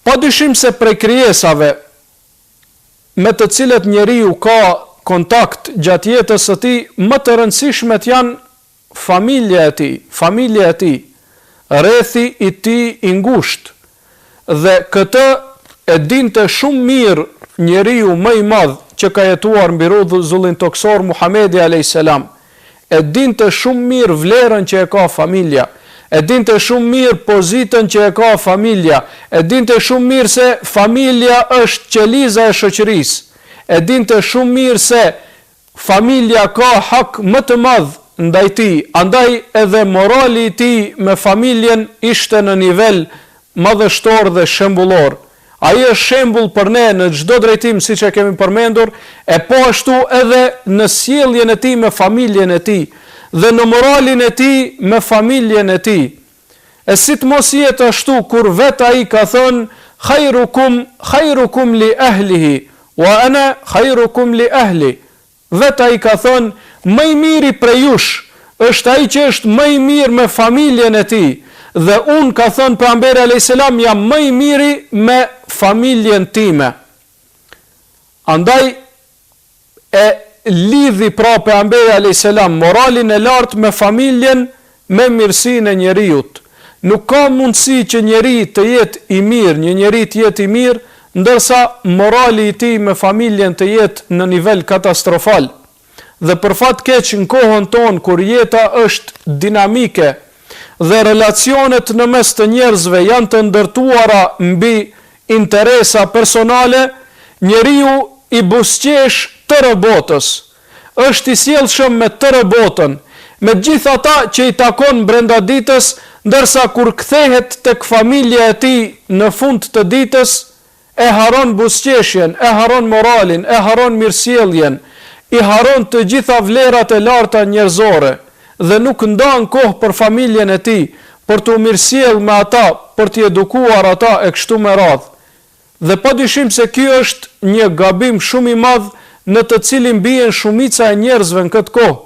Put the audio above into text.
Padyshim se prej krijesave me të cilët njeriu ka kontakt gjatë jetës së tij, më të rëndësishmet janë familja e tij, rrethi i tij i ngushtë. Dhe këtë e dinte shumë mirë njeriu më i madh që ka jetuar mbi rrugën toksor Muhamedi alayhis salam. E dinte shumë mirë vlerën që e ka familja, e dinte shumë mirë pozitën që e ka familja, e dinte shumë mirë se familja është qeliza e shoqërisë, e dinte shumë mirë se familja ka hak më të madh ndaj tij, andaj edhe morali i tij me familjen ishte në nivel madhështor dhe shembullor. Ai është shembull për ne në çdo drejtim, siç e kemi përmendur, e po ashtu edhe në sjelljen e tij me familjen e tij dhe në moralin e tij me familjen e tij. E si të mos jetë ashtu kur vetë ai ka thënë khairukum li ahlihi wa ana khairukum li ahli. Vetë ai ka thënë më i miri prej jush është ai që është më i mirë me familjen e tij. Dhe unë, ka thënë pejgamberi alayhis salam, jam më i miri me familjen time. Andaj e lidhi pra pejgamberi alayhis salam moralin e lartë me familjen me mirësinë e njeriut. Nuk ka mundësi që njeri të jetë i mirë, një njeri të jetë i mirë, ndërsa morali i tij me familjen të jetë në nivel katastrofal. Dhe për fat keq në kohën tonë kur jeta është dinamike dhe relacionet në mes të njerëzve janë të ndërtuara mbi interesa personale, njeriu i buzëqesh tërë botës, është i sjellshëm me tërë botën, me gjithë ata që i takon brenda ditës, ndërsa kur kthehet tek familja e tij në fund të ditës, e haron buzëqeshjen, e haron moralin, e haron mirësjelljen, i haron të gjitha vlerat e larta njerëzore. Dhe nuk ndan kohë për familjen e tij, për të mirësjell me ata, për të edukuar ata e kështu me radhë. Dhe padyshim se ky është një gabim shumë i madh në të cilin bien shumica e njerëzve në këtë kohë.